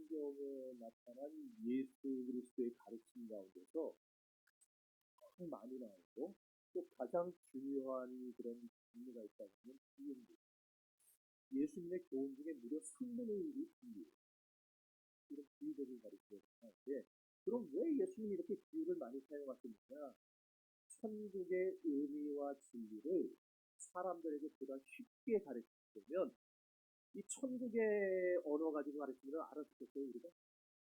성경에 나타난 예수 그리스도의 가르침 가운데서 가장 많이 나오고 또 가장 중요한 그런 진리가 있다고 하면 비유입니다. 예수님의 교훈 중에 무려 3분의 1이 비유예요. 이런 비유적인 가르침을 하는데, 그럼 왜 예수님이 이렇게 비유를 많이 사용하셨느냐? 천국의 의미와 진리를 사람들에게 보다 쉽게 가르치려면 이 천국의 언어 가지고 가르치면 알아듣겠어요? 우리가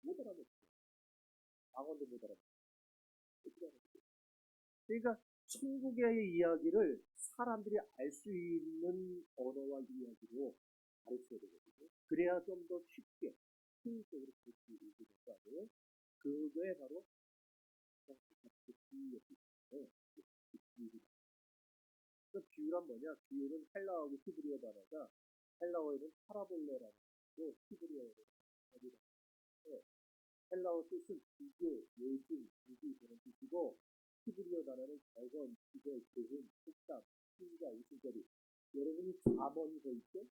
못 알아듣죠. 방언도 못 알아듣죠. 그러니까 천국의 이야기를 사람들이 알 수 있는 언어와 이야기로 가르쳐야 되거든요. 그래야 좀 더 쉽게 효율적으로 볼 수 있는 거 아니에요? 그게 바로 비유예요. 그 비유란 뭐냐? 비유는 헬라어고 히브리어 단어가, 헬라어에는 파라볼레라는 것이고 히브리어에는 단어인데, 헬라어 뜻은 비교, 예증, 비기 그런 뜻이고, 히브리어 단어는 개선, 기대, 교훈, 속담, 신자, 우스갯거리. 여러분이 잠언서 있죠?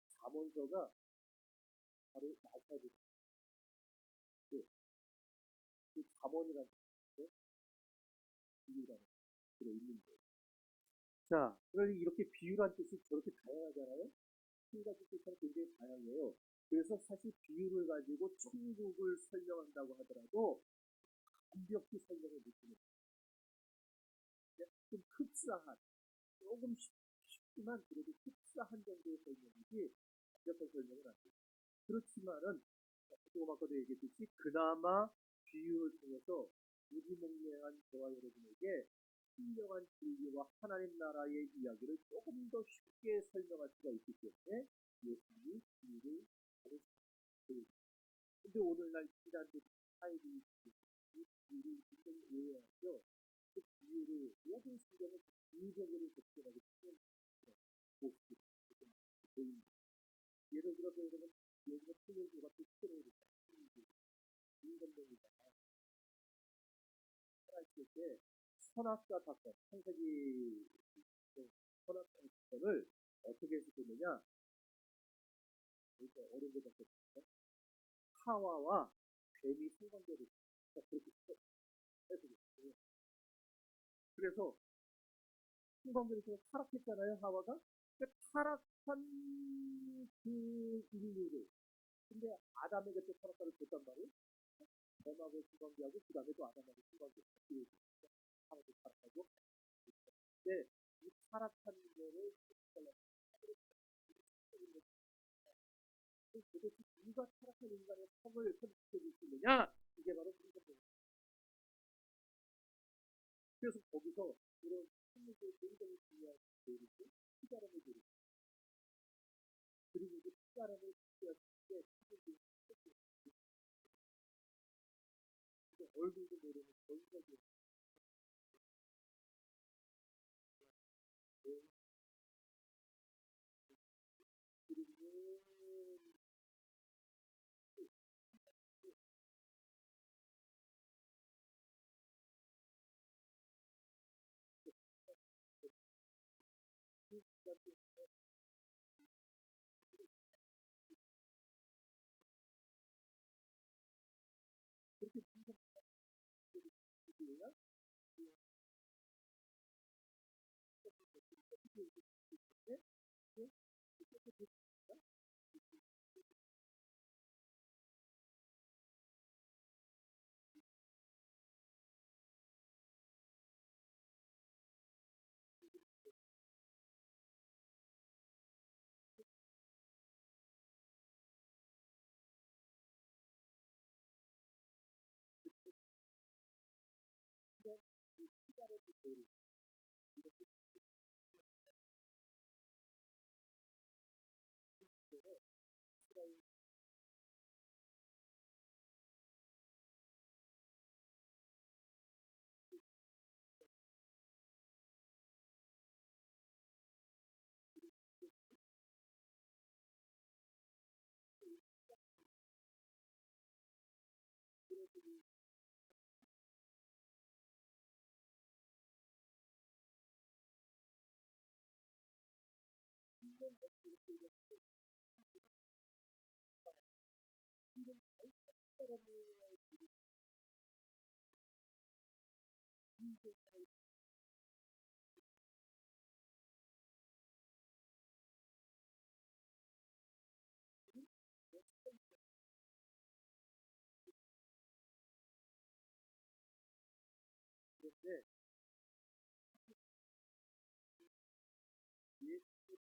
잠언서가 바로 마사지. 그 잠언이라는 뜻에 비유라는 들어있는 거예요. 자, 그러니 이렇게 비유란 뜻이 저렇게 다양하잖아요? 한 가지 뜻은 굉장히 다양해요. 그래서 사실 비유를 가지고 천국을 설명한다고 하더라도 완벽히 설명을 못해요. 좀 흡사한, 조금 쉽지만 그래도 흡사한 정도의 설명이지 완벽한 설명은 안 돼요. 그렇지만은 조금 아까도 얘기했듯이 그나마 비유를 통해서 무지몽매한 저와 여러분에게 신령한 진리와 하나님 나라의 이야기를 조금 더 쉽게 설명할 수가 있기 때문에 예수님이 비유를 하는 거예요. 근데 오늘날 시간들이 타입이 비유를 굉장히 오해하죠. 그 비유를 모든 성경을 비유적으로 접근하기 때문에 모습이 보입니다. 예를 들어서 여러분 여기가 틀려진 것 같은 시대를 인간적이다. 살아있을 때 선악과 사건, 창세기 선악과 사건을 어떻게 해석했느냐? 그러니까 어려운 거 같았어요. 하와와 뱀이 성관계를 그렇게 해석했어요. 그래서 성관계에서 타락했잖아요, 하와가. 그러니까 타락한 그 인류를, 근데 아담에게 또 타락과를 줬단 말이에요. 뱀하고 성관계하고 그 다음에 또 아담하고 성관계. 하와도 타락하고. 근데 이 타락한 거를 도대체 누가 타락한 인간의 성을 선택해 수 있느냐? 이게 바로 성경입니다. 그래서 거기서 이런 성경의 굉장히 중요한 내용이 피가람의 내용. 그리고 그 피가람을 피할 때 얼굴도 모르는 전적인 그리고 그렇게 생각하시면 이런 사람의 인생인데 예수를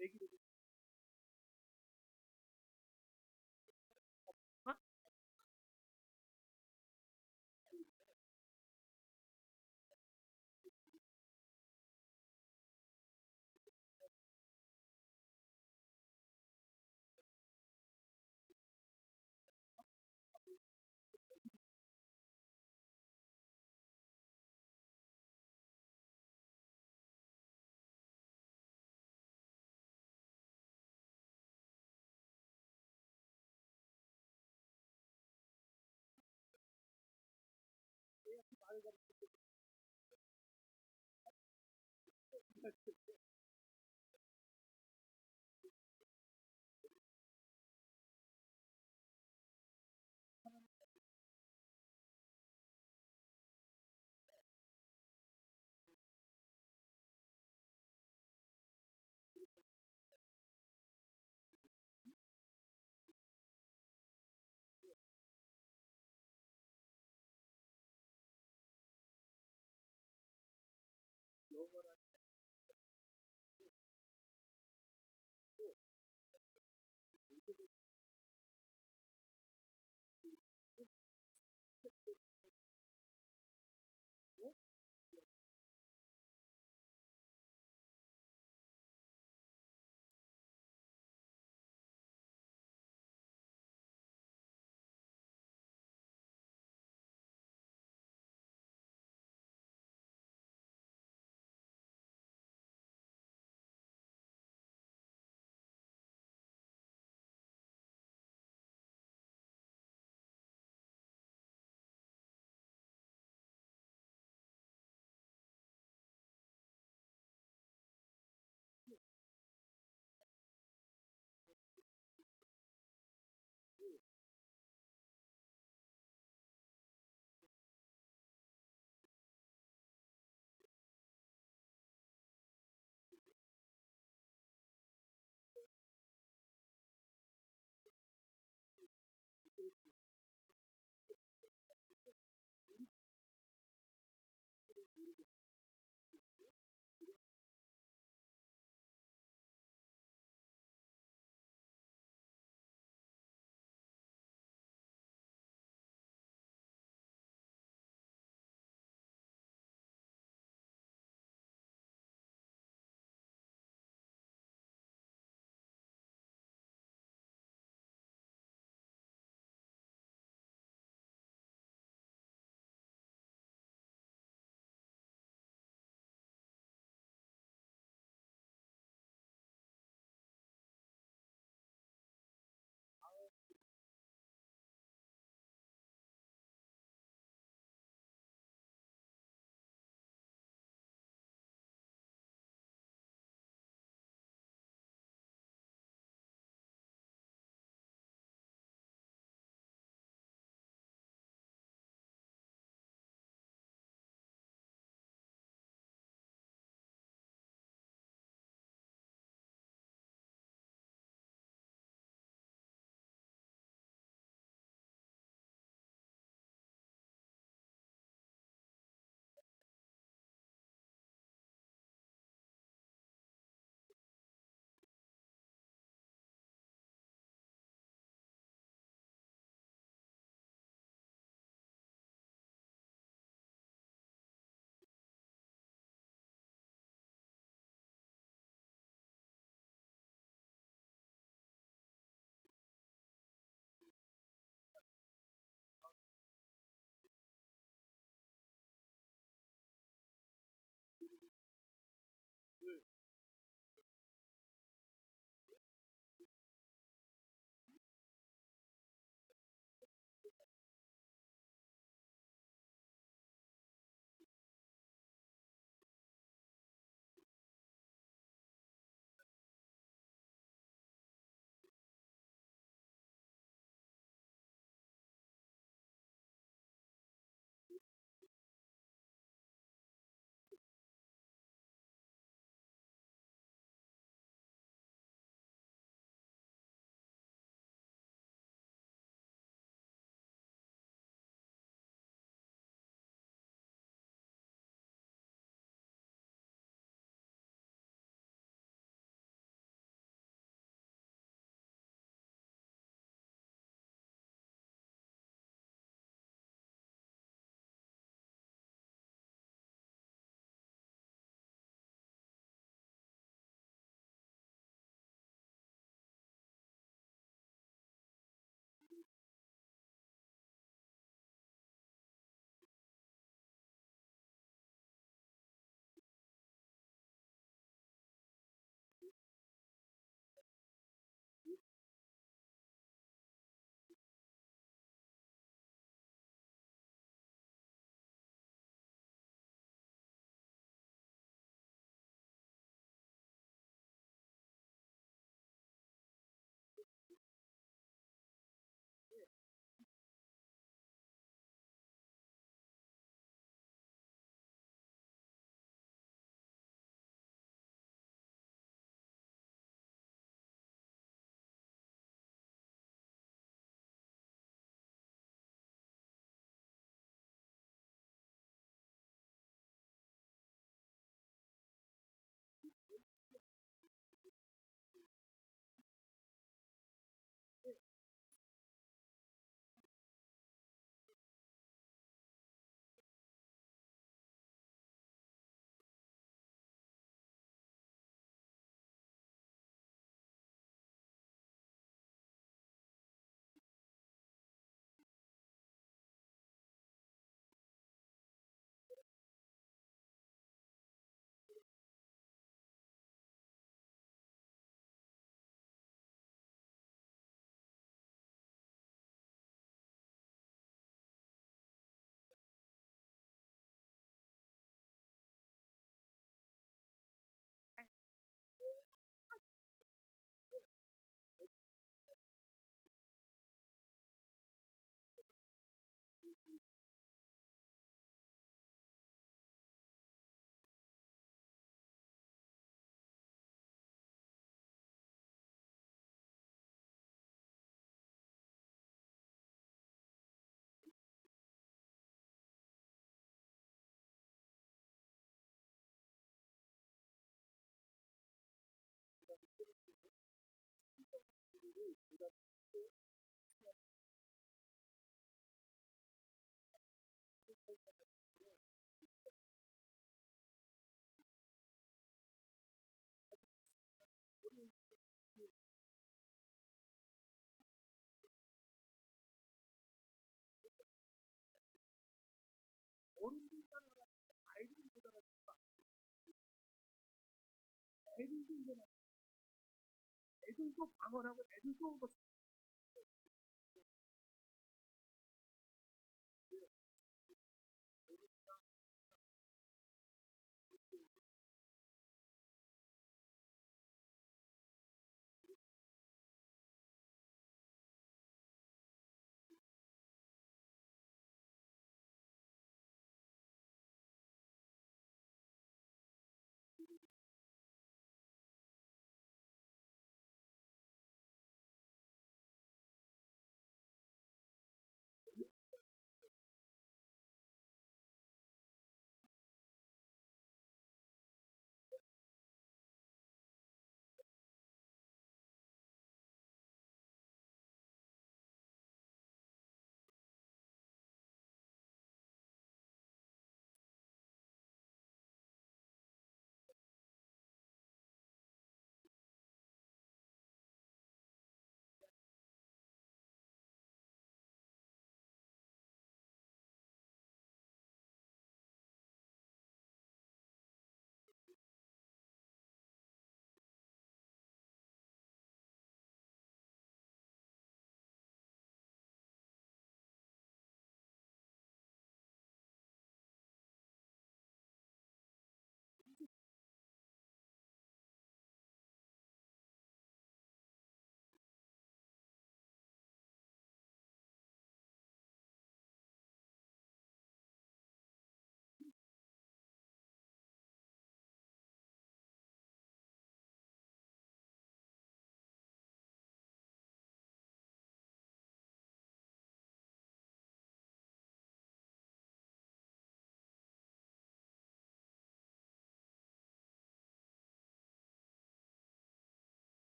얘기를 영원한 애들도 방언하고 애들도 뭐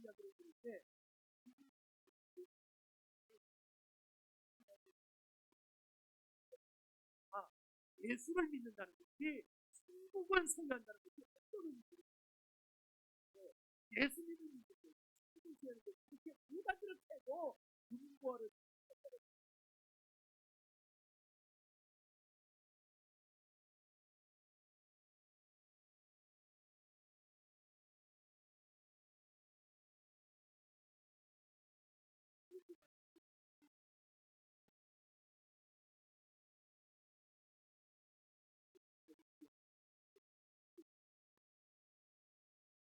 이야기를 들을 때 아, 예수를 믿는다는 것이 천국을 소유한다는 것이 어떤 의미인지 예수 믿는 것이 천국을 소유하는 것이 그렇게 두 가지를 빼고 누군가를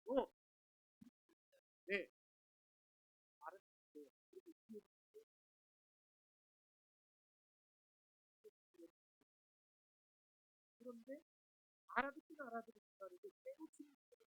또 네, 말은 네, 그런데 알아듣긴 알아듣지만 이게 깨우치는 거예요.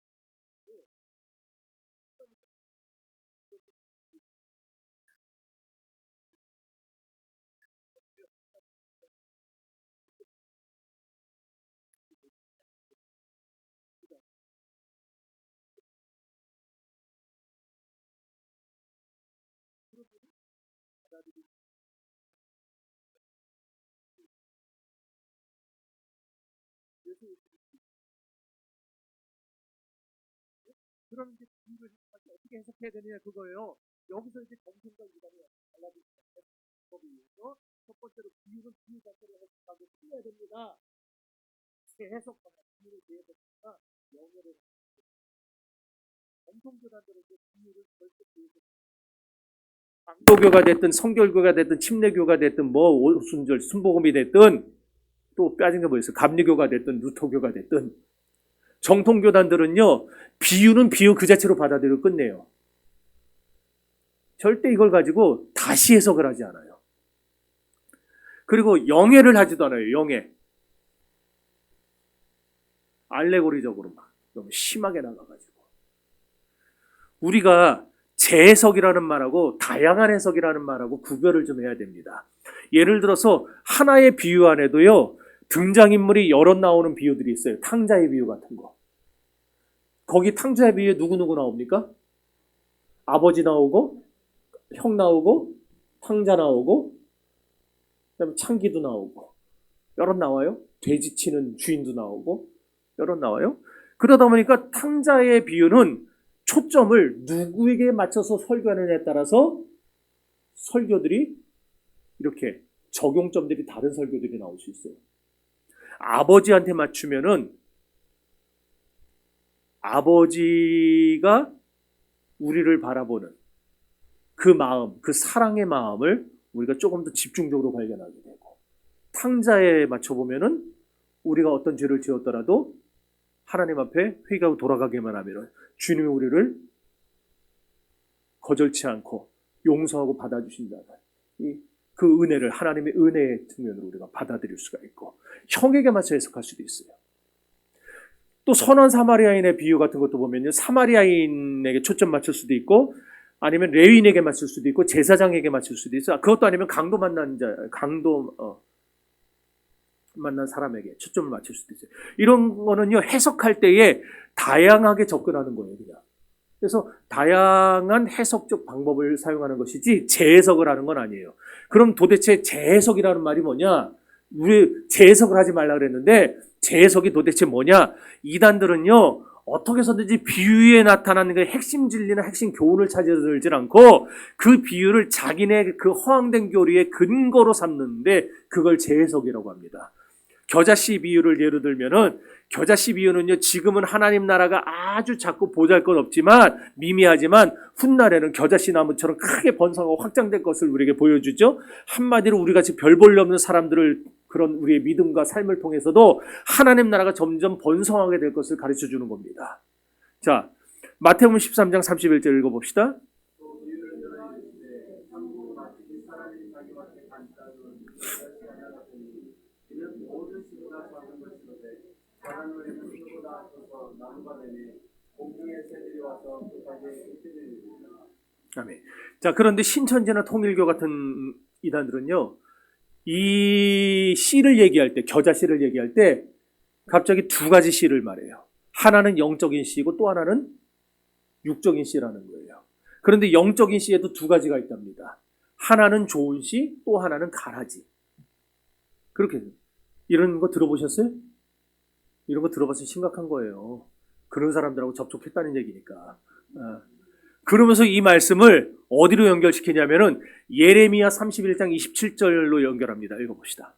그럼 이제 비유를 어떻게 해석해야 되느냐 그거예요. 여기서 이제 정신과 이단이 달라질 방법에 의해서 첫 번째로 비유는 비유 자체를 해석하고 풀어야 됩니다. 제 해석하나 비유를 대해석하나 영어를 정통교단들은 이제 비유를 절대 대해석 강도교가 됐든 성결교가 됐든 침례교가 됐든 뭐 오순절 순복음이 됐든 또 빠진 게 뭐 있어요. 감리교가 됐든 루터교가 됐든 정통교단들은요 비유는 비유 그 자체로 받아들이고 끝내요. 절대 이걸 가지고 다시 해석을 하지 않아요. 그리고 영예를 하지도 않아요. 영예. 알레고리적으로 막 너무 심하게 나가가지고 우리가 재해석이라는 말하고 다양한 해석이라는 말하고 구별을 좀 해야 됩니다. 예를 들어서 하나의 비유 안에도요 등장인물이 여럿 나오는 비유들이 있어요. 탕자의 비유 같은 거. 거기 탕자의 비유에 누구누구 나옵니까? 아버지 나오고 형 나오고 탕자 나오고 그다음에 창기도 나오고 여럿 나와요. 돼지 치는 주인도 나오고 여럿 나와요. 그러다 보니까 탕자의 비유는 초점을 누구에게 맞춰서 설교하느냐에 따라서 설교들이 이렇게 적용점들이 다른 설교들이 나올 수 있어요. 아버지한테 맞추면은 아버지가 우리를 바라보는 그 마음, 그 사랑의 마음을 우리가 조금 더 집중적으로 발견하게 되고 탕자에 맞춰보면은 우리가 어떤 죄를 지었더라도 하나님 앞에 회개하고 돌아가기만 하면 주님이 우리를 거절치 않고 용서하고 받아주신다는 그 은혜를 하나님의 은혜의 측면으로 우리가 받아들일 수가 있고 형에게 맞춰 해석할 수도 있어요. 또 선한 사마리아인의 비유 같은 것도 보면요 사마리아인에게 초점 맞출 수도 있고 아니면 레위인에게 맞출 수도 있고 제사장에게 맞출 수도 있어요. 그것도 아니면 강도 만난 사람에게 초점을 맞출 수도 있어요. 이런 거는요 해석할 때에 다양하게 접근하는 거예요. 그냥. 그래서 다양한 해석적 방법을 사용하는 것이지 재해석을 하는 건 아니에요. 그럼 도대체 재해석이라는 말이 뭐냐? 우리 재해석을 하지 말라 그랬는데 재해석이 도대체 뭐냐? 이단들은요 어떻게 해서든지 비유에 나타나는 그 핵심 진리나 핵심 교훈을 찾아들질 않고 그 비유를 자기네 그 허황된 교리의 근거로 삼는데 그걸 재해석이라고 합니다. 겨자씨 비유를 예로 들면은 겨자씨 비유는요 지금은 하나님 나라가 아주 작고 보잘것없지만 미미하지만 훗날에는 겨자씨 나무처럼 크게 번성하고 확장될 것을 우리에게 보여주죠. 한마디로 우리 같이 별 볼일 없는 사람들을 그런 우리의 믿음과 삶을 통해서도 하나님 나라가 점점 번성하게 될 것을 가르쳐 주는 겁니다. 자, 마태복음 13장 31절 읽어봅시다. 아멘. 자, 그런데 신천지나 통일교 같은 이단들은요, 이 씨를 얘기할 때, 겨자 씨를 얘기할 때 갑자기 두 가지 씨를 말해요. 하나는 영적인 씨고 또 하나는 육적인 씨라는 거예요. 그런데 영적인 씨에도 두 가지가 있답니다. 하나는 좋은 씨, 또 하나는 가라지. 그렇게 이런 거 들어보셨어요? 이런 거 들어봐서 심각한 거예요. 그런 사람들하고 접촉했다는 얘기니까. 그러면서 이 말씀을 어디로 연결시키냐면은 예레미야 31장 27절로 연결합니다. 읽어봅시다.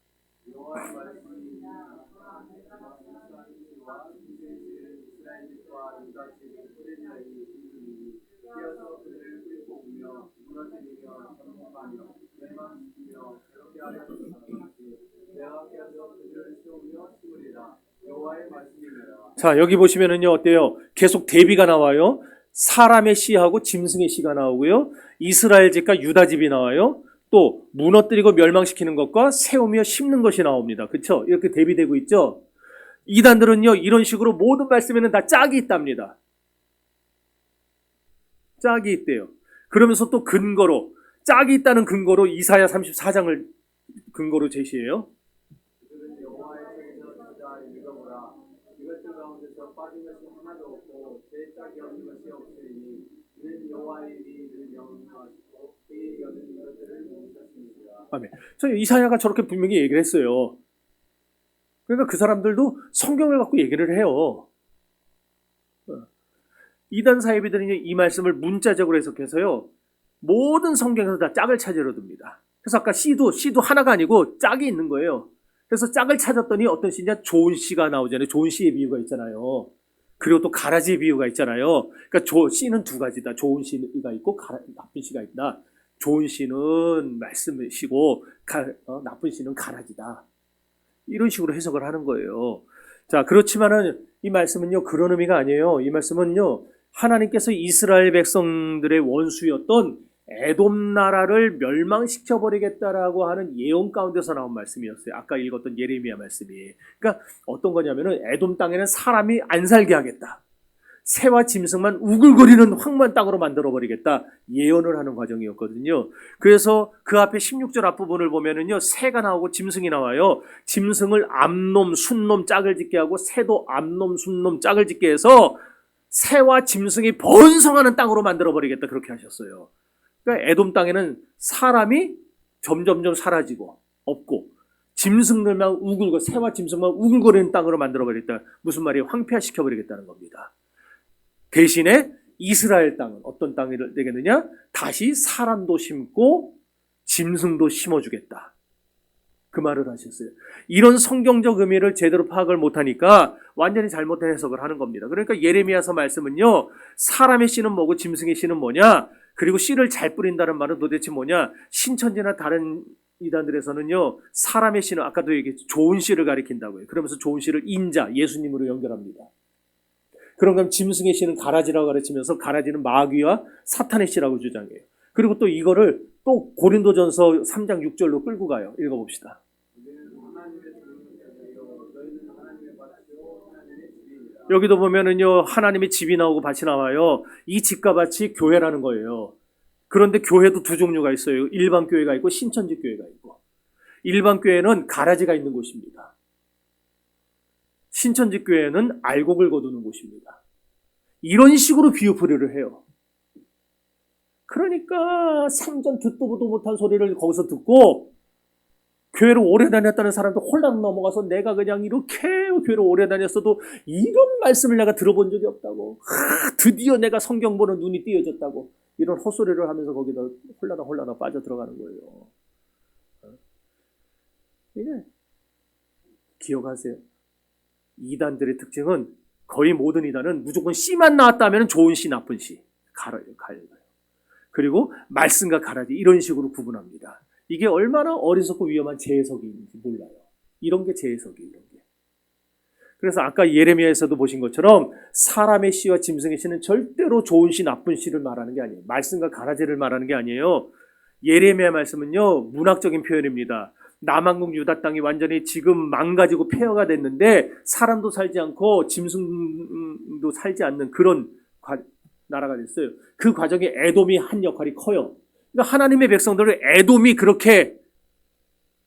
자, 여기 보시면은요, 어때요? 계속 대비가 나와요. 사람의 씨하고 짐승의 씨가 나오고요. 이스라엘 집과 유다 집이 나와요. 또 무너뜨리고 멸망시키는 것과 세우며 심는 것이 나옵니다. 그렇죠? 이렇게 대비되고 있죠. 이단들은요, 이런 식으로 모든 말씀에는 다 짝이 있답니다. 짝이 있대요. 그러면서 또 근거로, 짝이 있다는 근거로 이사야 34장을 근거로 제시해요. 아멘. 저 이사야가 저렇게 분명히 얘기를 했어요. 그러니까 그 사람들도 성경을 갖고 얘기를 해요. 이단 사이비들은 이 말씀을 문자적으로 해석해서요, 모든 성경에서 다 짝을 찾으려 듭니다. 그래서 아까 씨도 하나가 아니고 짝이 있는 거예요. 그래서 짝을 찾았더니 어떤 씨냐? 좋은 씨가 나오잖아요. 좋은 씨의 비유가 있잖아요. 그리고 또 가라지의 비유가 있잖아요. 그러니까 씨는 두 가지다. 좋은 씨가 있고 나쁜 씨가 있다. 좋은 씨는 말씀이시고 나쁜 씨는 가라지다. 이런 식으로 해석을 하는 거예요. 자, 그렇지만은 이 말씀은요, 그런 의미가 아니에요. 이 말씀은요, 하나님께서 이스라엘 백성들의 원수였던 에돔 나라를 멸망시켜버리겠다라고 하는 예언 가운데서 나온 말씀이었어요. 아까 읽었던 예레미야 말씀이. 그러니까 어떤 거냐면은 에돔 땅에는 사람이 안 살게 하겠다. 새와 짐승만 우글거리는 황무한 땅으로 만들어버리겠다. 예언을 하는 과정이었거든요. 그래서 그 앞에 16절 앞부분을 보면은요, 새가 나오고 짐승이 나와요. 짐승을 암놈, 순놈, 짝을 짓게 하고 새도 암놈, 순놈, 짝을 짓게 해서 새와 짐승이 번성하는 땅으로 만들어버리겠다. 그렇게 하셨어요. 그러니까 에돔 땅에는 사람이 점점점 사라지고 없고 짐승들만 우글거 새와 짐승만 우글거리는 땅으로 만들어버리겠다. 무슨 말이에요? 황폐화시켜버리겠다는 겁니다. 대신에 이스라엘 땅은 어떤 땅이 되겠느냐? 다시 사람도 심고 짐승도 심어주겠다. 그 말을 하셨어요. 이런 성경적 의미를 제대로 파악을 못하니까 완전히 잘못된 해석을 하는 겁니다. 그러니까 예레미야서 말씀은요, 사람의 씨는 뭐고 짐승의 씨는 뭐냐? 그리고 씨를 잘 뿌린다는 말은 도대체 뭐냐? 신천지나 다른 이단들에서는요, 사람의 씨는 아까도 얘기했죠. 좋은 씨를 가리킨다고요. 그러면서 좋은 씨를 인자, 예수님으로 연결합니다. 그런가 짐승의 씨는 가라지라고 가르치면서 가라지는 마귀와 사탄의 씨라고 주장해요. 그리고 또 이거를 또 고린도전서 3장 6절로 끌고 가요. 읽어봅시다. 여기도 보면은요, 하나님의 집이 나오고 밭이 나와요. 이 집과 밭이 교회라는 거예요. 그런데 교회도 두 종류가 있어요. 일반 교회가 있고 신천지 교회가 있고. 일반 교회는 가라지가 있는 곳입니다. 신천지 교회는 알곡을 거두는 곳입니다. 이런 식으로 비유풀이를 해요. 그러니까 생전 듣도 보도 못한 소리를 거기서 듣고 교회를 오래 다녔다는 사람도 홀랑 넘어가서 내가 그냥 이렇게 교회를 오래 다녔어도 이런 말씀을 내가 들어본 적이 없다고, 드디어 내가 성경 보는 눈이 띄어졌다고, 이런 헛소리를 하면서 거기다 홀라당 빠져 들어가는 거예요. 이게 기억하세요. 이단들의 특징은, 거의 모든 이단은 무조건 씨만 나왔다면 좋은 씨, 나쁜 씨 갈아요. 그리고 말씀과 가라지 이런 식으로 구분합니다. 이게 얼마나 어리석고 위험한 재해석인지 몰라요. 이런 게 재해석이에요. 이런 게. 그래서 아까 예레미야에서도 보신 것처럼 사람의 씨와 짐승의 씨는 절대로 좋은 씨, 나쁜 씨를 말하는 게 아니에요. 말씀과 가라지를 말하는 게 아니에요. 예레미야 말씀은요, 문학적인 표현입니다. 남한국 유다 땅이 완전히 지금 망가지고 폐허가 됐는데 사람도 살지 않고 짐승도 살지 않는 그런 나라가 됐어요. 그 과정에 에돔이 한 역할이 커요. 그러니까 하나님의 백성들을 에돔이 그렇게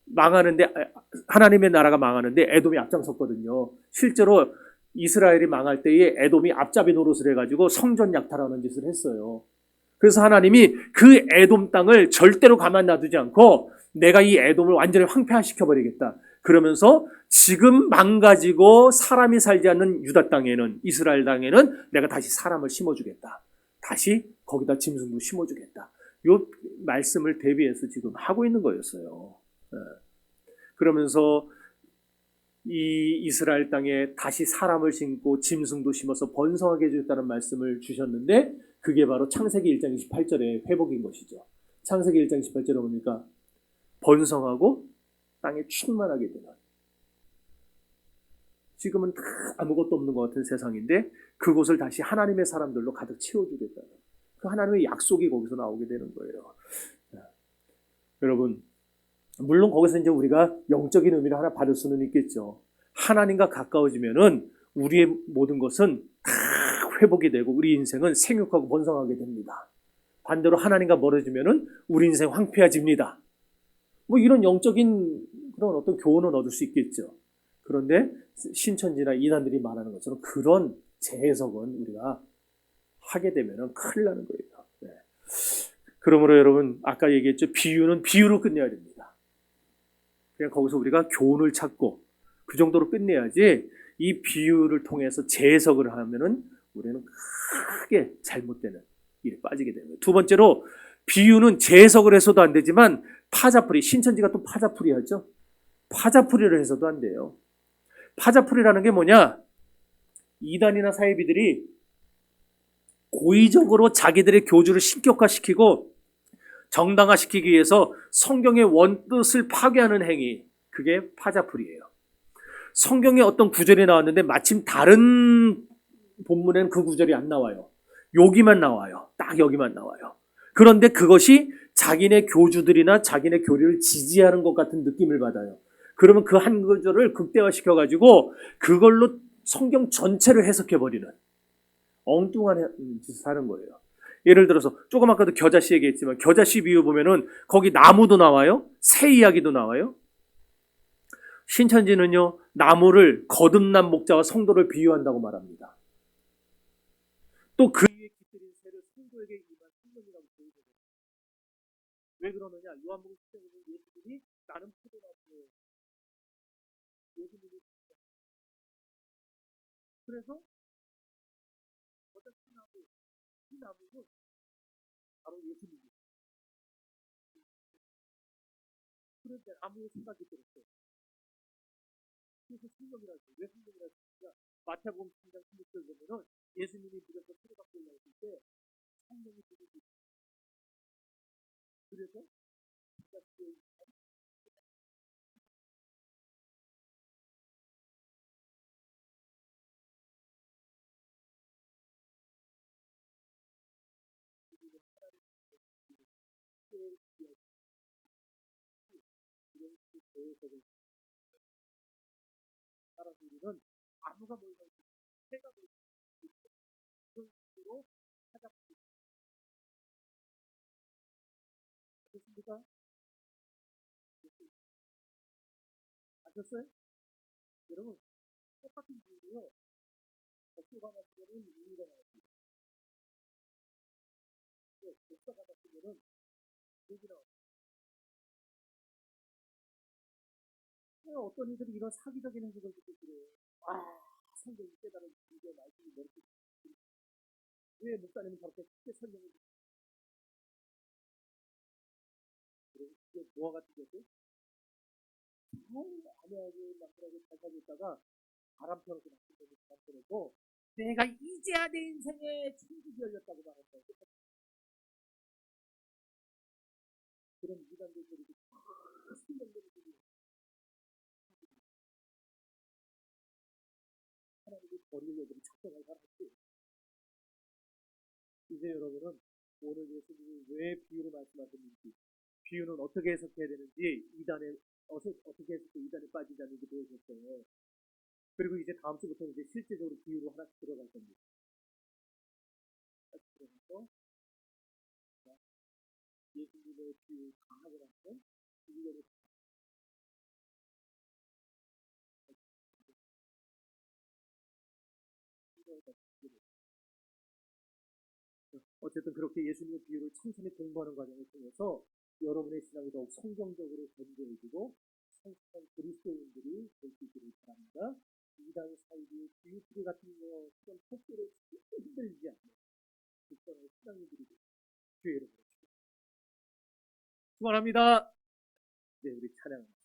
망하는데, 하나님의 나라가 망하는데 에돔이 앞장섰거든요. 실제로 이스라엘이 망할 때에 에돔이 앞잡이 노릇을 해가지고 성전 약탈하는 짓을 했어요. 그래서 하나님이 그 에돔 땅을 절대로 가만 놔두지 않고 내가 이 에돔을 완전히 황폐화시켜버리겠다. 그러면서 지금 망가지고 사람이 살지 않는 유다 땅에는, 이스라엘 땅에는 내가 다시 사람을 심어주겠다. 다시 거기다 짐승도 심어주겠다. 요 말씀을 대비해서 지금 하고 있는 거였어요. 그러면서 이 이스라엘 땅에 다시 사람을 심고 짐승도 심어서 번성하게 해주겠다는 말씀을 주셨는데 그게 바로 창세기 1장 28절의 회복인 것이죠. 창세기 1장 28절은 뭡니까? 번성하고 땅에 충만하게 되는. 지금은 다 아무것도 없는 것 같은 세상인데 그곳을 다시 하나님의 사람들로 가득 채워주겠다는 그 하나님의 약속이 거기서 나오게 되는 거예요. 여러분, 물론 거기서 이제 우리가 영적인 의미를 하나 받을 수는 있겠죠. 하나님과 가까워지면은 우리의 모든 것은 다 회복이 되고 우리 인생은 생육하고 번성하게 됩니다. 반대로 하나님과 멀어지면은 우리 인생 황폐해집니다. 뭐 이런 영적인 그런 어떤 교훈은 얻을 수 있겠죠. 그런데 신천지나 이단들이 말하는 것처럼 그런 재해석은 우리가 하게 되면은 큰일 나는 거예요. 네. 그러므로 여러분 아까 얘기했죠. 비유는 비유로 끝내야 됩니다. 그냥 거기서 우리가 교훈을 찾고 그 정도로 끝내야지 이 비유를 통해서 재해석을 하면은 우리는 크게 잘못되는 일에 빠지게 됩니다. 두 번째로 비유는 재해석을 해서도 안 되지만 파자풀이, 신천지가 또 파자풀이 하죠. 파자풀이를 해서도 안 돼요. 파자풀이라는 게 뭐냐? 이단이나 사이비들이 고의적으로 자기들의 교주를 신격화시키고 정당화시키기 위해서 성경의 원뜻을 파괴하는 행위, 그게 파자풀이에요. 성경에 어떤 구절이 나왔는데 마침 다른 본문에는 그 구절이 안 나와요. 여기만 나와요. 딱 여기만 나와요. 그런데 그것이 자기네 교주들이나 자기네 교리를 지지하는 것 같은 느낌을 받아요. 그러면 그 한 구절을 극대화시켜가지고 그걸로 성경 전체를 해석해버리는 엉뚱한 짓을 하는 거예요. 예를 들어서 조금 아까도 겨자씨 얘기했지만 겨자씨 비유 보면은 거기 나무도 나와요. 새 이야기도 나와요. 신천지는요 나무를 거듭난 목자와 성도를 비유한다고 말합니다. 또 그 위에 깃들인 새를 성도에게 임한 생명이라고 보이거든요. 왜 그러느냐? 요한복음 10장에 예수님이 나는 포도나무예요. 예수님이 그래서 겨자씨 나무, 이 나무는 바로 예수님이에요. 그런데 아무의 생각이 들었어요. 그래서 생명이라고 왜 생명이라고 했냐? 마태복음 3장 16절 보면은 예수님이 물에서 소리 갖고 올라오실 때 성령이 들으시 그래서 사람들은 아무가 몰라 해가 그런 식으로 찾아보겠습니까? 아셨어요? 여러분 똑같은 비유로요. 덕수가 맞으면은 우유가 나왔습니다. 독사가 맞으면은 여기 나왔습니다. 어떤 이들이 이런 사기적인 행동을 듣고 그래요. 성경이 깨달은 이게 말씀이 이렇게 왜 목사님은 저렇게 쉽게 설명해 주세요? 이게 뭐가 같은 거죠? 아내하고 남편하고 잘 살고 있다가 바람 펴놓고 남편하고 바람 펴놓고 내가 이제야 내 인생에 천국이 열렸다고 말한다. 그런 이단들이 신령들이 하나님이 버리는 애들이 작정을 하는지 이제 여러분은 오늘 예수님이 왜 비유로 말씀하셨는지 비유는 어떻게 해석해야 되는지 이단에 어떻게 해석해 이단에 빠지지 않는지 보여줬어요. 그리고 이제 다음 주부터 이제 실제적으로 비유로 하나씩 들어갈 겁니다. 예수님의 비유를 다 하고 나면 이거를 어쨌든 그렇게 예수님의 비유를 천천히 공부하는 과정을 통해서 여러분의 신앙이 더욱 성경적으로 견고해지고 성숙한 그리스도인들이 될 수 있기를 바랍니다. 이단 사이비 비유풀이 같은 그런 폭도를 절대 흔들리지 않는 국가의 신앙인들이 되고 기회를 주십시오. 축원합니다. 네, 우리 찬양.